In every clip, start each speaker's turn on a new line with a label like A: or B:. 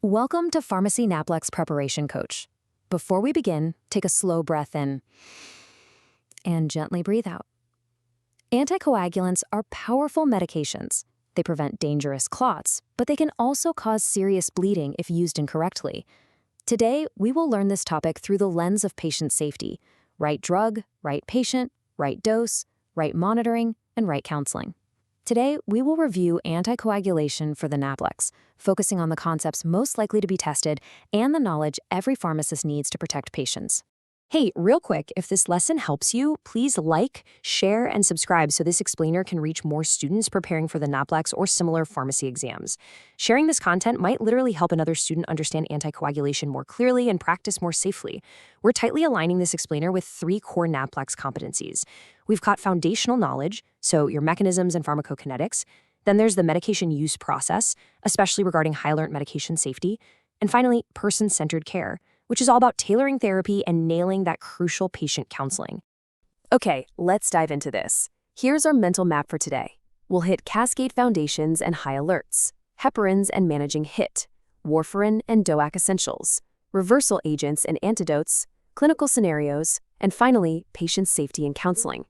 A: Welcome to Pharmacy NAPLEX Preparation Coach. Before we begin, take a slow breath in and gently breathe out. Anticoagulants are powerful medications. They prevent dangerous clots, but they can also cause serious bleeding if used incorrectly. Today, we will learn this topic through the lens of patient safety: right drug, right patient, right dose, right monitoring, and right counseling. Today, we will review anticoagulation for the NAPLEX, focusing on the concepts most likely to be tested and the knowledge every pharmacist needs to protect patients. Hey, real quick, if this lesson helps you, please like, share, and subscribe so this explainer can reach more students preparing for the NAPLEX or similar pharmacy exams. Sharing this content might literally help another student understand anticoagulation more clearly and practice more safely. We're tightly aligning this explainer with 3 core NAPLEX competencies. We've got foundational knowledge, so your mechanisms and pharmacokinetics. Then there's the medication use process, especially regarding high-alert medication safety. And finally, person-centered care, which is all about tailoring therapy and nailing that crucial patient counseling. Okay, let's dive into this. Here's our mental map for today. We'll hit cascade foundations and high alerts, heparins and managing HIT, warfarin and DOAC essentials, reversal agents and antidotes, clinical scenarios, and finally, patient safety and counseling.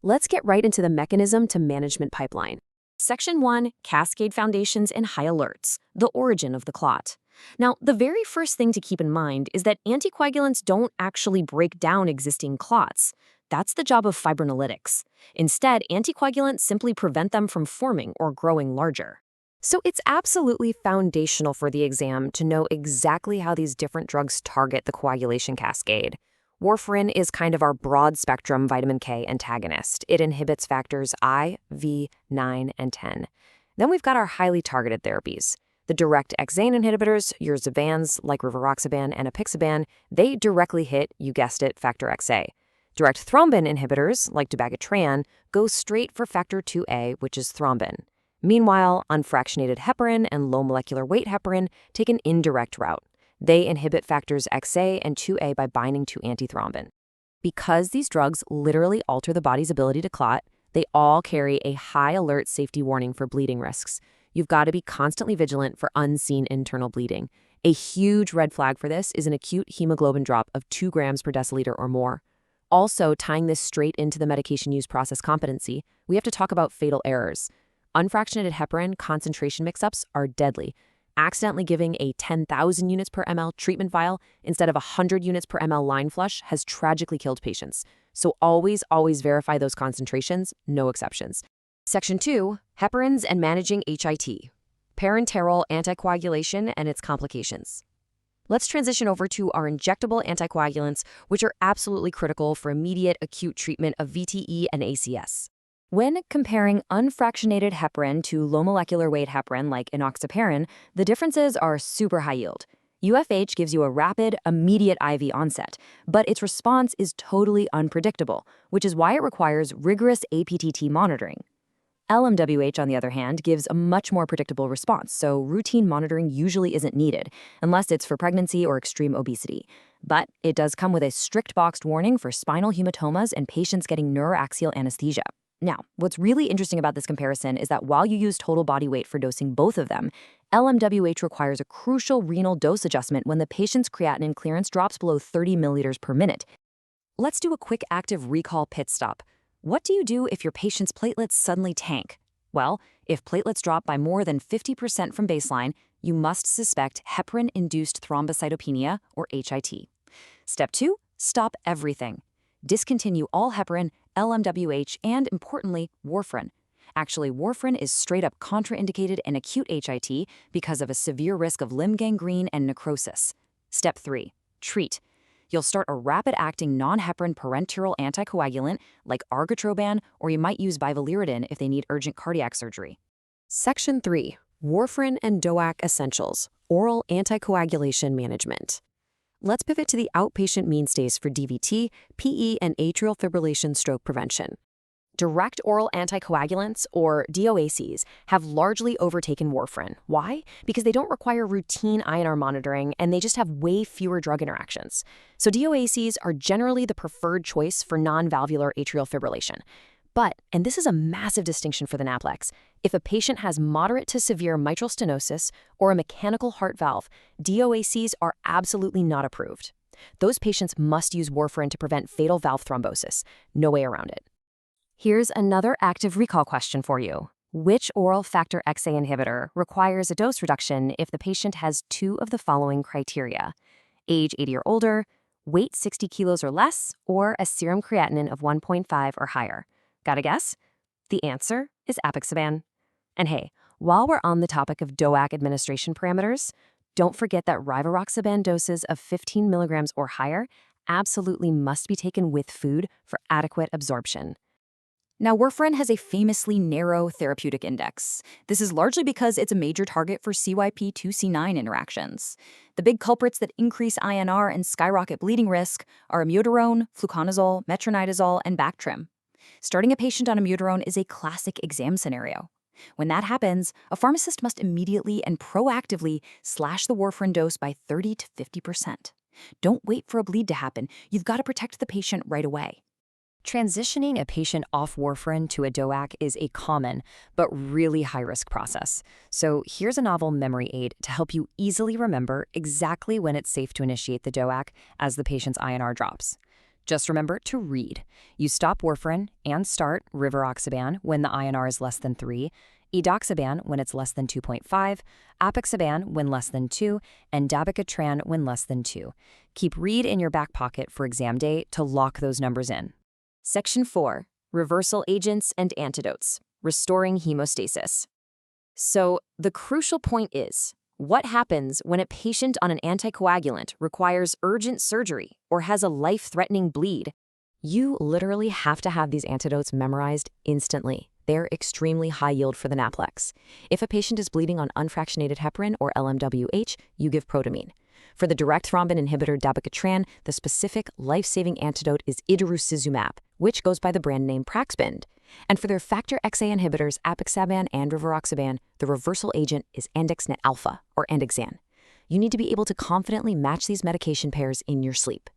A: Let's get right into the mechanism to management pipeline. Section 1, Cascade Foundations and High Alerts, the origin of the clot. Now, the very first thing to keep in mind is that anticoagulants don't actually break down existing clots. That's the job of fibrinolytics. Instead, anticoagulants simply prevent them from forming or growing larger. So it's absolutely foundational for the exam to know exactly how these different drugs target the coagulation cascade. Warfarin is kind of our broad-spectrum vitamin K antagonist. It inhibits factors I, V, 9, and 10. Then we've got our highly targeted therapies. The direct hexane inhibitors, your Zavans like rivaroxaban and apixaban, they directly hit, you guessed it, factor XA. Direct thrombin inhibitors, like dabigatran, go straight for factor 2A, which is thrombin. Meanwhile, unfractionated heparin and low molecular weight heparin take an indirect route. They inhibit factors XA and 2A by binding to antithrombin. Because these drugs literally alter the body's ability to clot, they all carry a high alert safety warning for bleeding risks. You've got to be constantly vigilant for unseen internal bleeding. A huge red flag for this is an acute hemoglobin drop of 2 grams per deciliter or more. Also, tying this straight into the medication use process competency, we have to talk about fatal errors. Unfractionated heparin concentration mix-ups are deadly. Accidentally giving a 10,000 units per ml treatment vial instead of 100 units per ml line flush has tragically killed patients. So always verify those concentrations, no exceptions. Section 2, Heparins and Managing HIT, parenteral anticoagulation and its complications. Let's transition over to our injectable anticoagulants, which are absolutely critical for immediate acute treatment of VTE and ACS. When comparing unfractionated heparin to low molecular weight heparin like enoxaparin, the differences are super high yield. UFH gives you a rapid, immediate IV onset, but its response is totally unpredictable, which is why it requires rigorous APTT monitoring. LMWH, on the other hand, gives a much more predictable response, so routine monitoring usually isn't needed, unless it's for pregnancy or extreme obesity. But it does come with a strict boxed warning for spinal hematomas and patients getting neuroaxial anesthesia. Now, what's really interesting about this comparison is that while you use total body weight for dosing both of them, LMWH requires a crucial renal dose adjustment when the patient's creatinine clearance drops below 30 milliliters per minute. Let's do a quick active recall pit stop. What do you do if your patient's platelets suddenly tank? Well, if platelets drop by more than 50% from baseline, you must suspect heparin-induced thrombocytopenia, or HIT. Step 2, stop everything. Discontinue all heparin, LMWH, and, importantly, warfarin. Actually, warfarin is straight up contraindicated in acute HIT because of a severe risk of limb gangrene and necrosis. Step 3, treat. You'll start a rapid-acting non-heparin parenteral anticoagulant like argatroban, or you might use bivalirudin if they need urgent cardiac surgery. Section 3, Warfarin and DOAC essentials, oral anticoagulation management. Let's pivot to the outpatient mainstays for DVT, PE, and atrial fibrillation stroke prevention. Direct oral anticoagulants, or DOACs, have largely overtaken warfarin. Why? Because they don't require routine INR monitoring, and they just have way fewer drug interactions. So DOACs are generally the preferred choice for non-valvular atrial fibrillation. But, and this is a massive distinction for the NAPLEX, If a patient has moderate to severe mitral stenosis or a mechanical heart valve, DOACs are absolutely not approved. Those patients must use warfarin to prevent fatal valve thrombosis. No way around it. Here's another active recall question for you. Which oral factor XA inhibitor requires a dose reduction if the patient has two of the following criteria: age 80 or older, weight 60 kilos or less, or a serum creatinine of 1.5 or higher? Got a guess? The answer is apixaban. And hey, while we're on the topic of DOAC administration parameters, don't forget that rivaroxaban doses of 15 milligrams or higher absolutely must be taken with food for adequate absorption.
B: Now, warfarin has a famously narrow therapeutic index. This is largely because it's a major target for CYP2C9 interactions. The big culprits that increase INR and skyrocket bleeding risk are amiodarone, fluconazole, metronidazole, and Bactrim. Starting a patient on amiodarone is a classic exam scenario. When that happens, a pharmacist must immediately and proactively slash the warfarin dose by 30 to 50%. Don't wait for a bleed to happen. You've got to protect the patient right away.
A: Transitioning a patient off warfarin to a DOAC is a common but really high-risk process. So here's a novel memory aid to help you easily remember exactly when it's safe to initiate the DOAC as the patient's INR drops. Just remember to read. You stop warfarin and start rivaroxaban when the INR is less than 3, edoxaban when it's less than 2.5, apixaban when less than 2, and dabigatran when less than 2. Keep read in your back pocket for exam day to lock those numbers in. Section 4. Reversal agents and antidotes. Restoring hemostasis. So the crucial point is, what happens when a patient on an anticoagulant requires urgent surgery or has a life-threatening bleed? You literally have to have these antidotes memorized instantly. They're extremely high yield for the NAPLEX. If a patient is bleeding on unfractionated heparin or LMWH, you give protamine. For the direct thrombin inhibitor dabigatran, the specific life-saving antidote is idarucizumab, which goes by the brand name Praxbind. And for their factor XA inhibitors apixaban and rivaroxaban, the reversal agent is andexanet alpha, or andexan. You need to be able to confidently match these medication pairs in your sleep.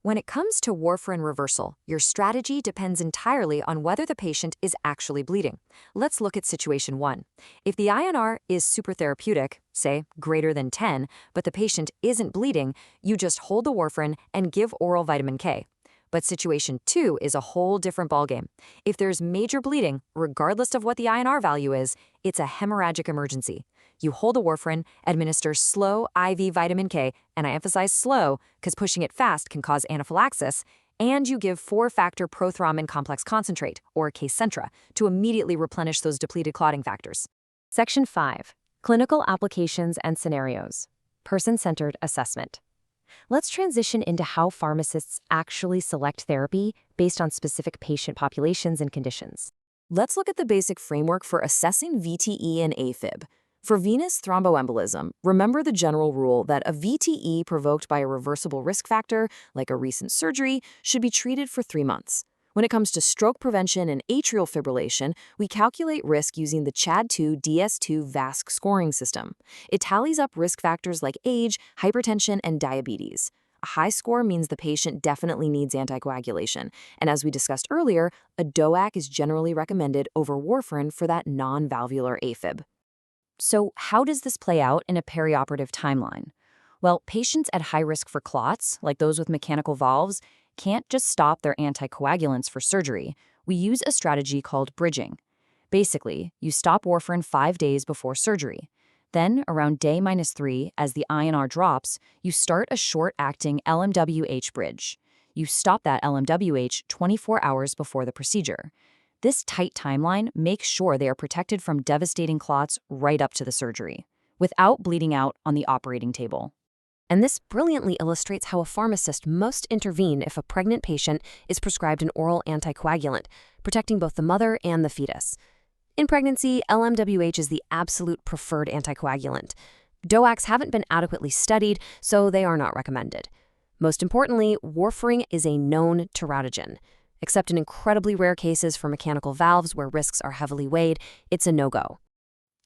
A: When it comes to warfarin reversal, your strategy depends entirely on whether the patient is actually bleeding. Let's look at situation 1. If the INR is supertherapeutic, say greater than 10, but the patient isn't bleeding, you just hold the warfarin and give oral vitamin K. But situation 2 is a whole different ballgame. If there's major bleeding, regardless of what the INR value is, it's a hemorrhagic emergency. You hold the warfarin, administer slow IV vitamin K, and I emphasize slow because pushing it fast can cause anaphylaxis, and you give 4-factor prothrombin complex concentrate, or Kcentra, to immediately replenish those depleted clotting factors. Section 5. Clinical applications and scenarios. Person-centered assessment. Let's transition into how pharmacists actually select therapy based on specific patient populations and conditions. Let's look at the basic framework for assessing VTE and AFib. For venous thromboembolism, remember the general rule that a VTE provoked by a reversible risk factor, like a recent surgery, should be treated for 3 months. When it comes to stroke prevention and atrial fibrillation, we calculate risk using the CHAD-2 DS2 VASC scoring system. It tallies up risk factors like age, hypertension, and diabetes. A high score means the patient definitely needs anticoagulation, and as we discussed earlier, a DOAC is generally recommended over warfarin for that non-valvular AFib. So how does this play out in a perioperative timeline? Well, patients at high risk for clots, like those with mechanical valves, can't just stop their anticoagulants for surgery. We use a strategy called bridging. Basically, you stop warfarin 5 days before surgery. Then, around day -3, as the INR drops, you start a short-acting LMWH bridge. You stop that LMWH 24 hours before the procedure. This tight timeline makes sure they are protected from devastating clots right up to the surgery, without bleeding out on the operating table. And this brilliantly illustrates how a pharmacist must intervene if a pregnant patient is prescribed an oral anticoagulant, protecting both the mother and the fetus. In pregnancy, LMWH is the absolute preferred anticoagulant. DOACs haven't been adequately studied, so they are not recommended. Most importantly, warfarin is a known teratogen. Except in incredibly rare cases for mechanical valves where risks are heavily weighed, it's a no-go.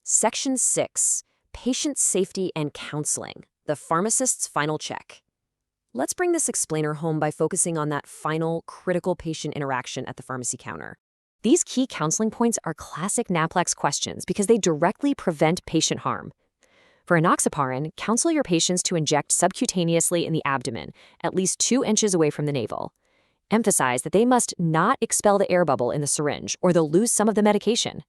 A: Section 6. Patient Safety and Counseling. The pharmacist's final check. Let's bring this explainer home by focusing on that final, critical patient interaction at the pharmacy counter. These key counseling points are classic NAPLEX questions because they directly prevent patient harm. For enoxaparin, counsel your patients to inject subcutaneously in the abdomen, at least 2 inches away from the navel. Emphasize that they must not expel the air bubble in the syringe, or they'll lose some of the medication.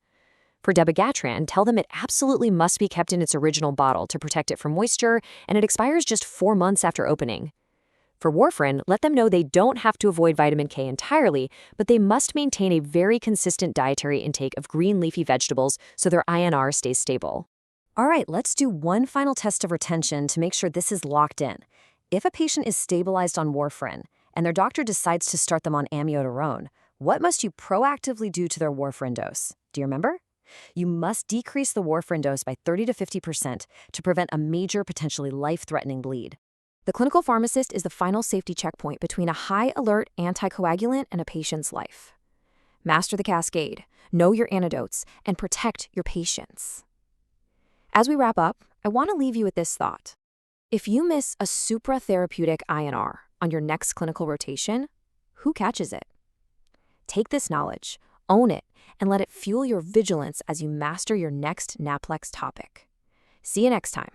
A: For dabigatran, tell them it absolutely must be kept in its original bottle to protect it from moisture, and it expires just 4 months after opening. For warfarin, let them know they don't have to avoid vitamin K entirely, but they must maintain a very consistent dietary intake of green leafy vegetables so their INR stays stable. All right, let's do one final test of retention to make sure this is locked in. If a patient is stabilized on warfarin and their doctor decides to start them on amiodarone, what must you proactively do to their warfarin dose? Do you remember? You must decrease the warfarin dose by 30 to 50% to prevent a major, potentially life-threatening bleed. The clinical pharmacist is the final safety checkpoint between a high-alert anticoagulant and a patient's life. Master the cascade, know your antidotes, and protect your patients. As we wrap up, I want to leave you with this thought. If you miss a supratherapeutic INR on your next clinical rotation, who catches it? Take this knowledge, own it, and let it fuel your vigilance as you master your next NAPLEX topic. See you next time.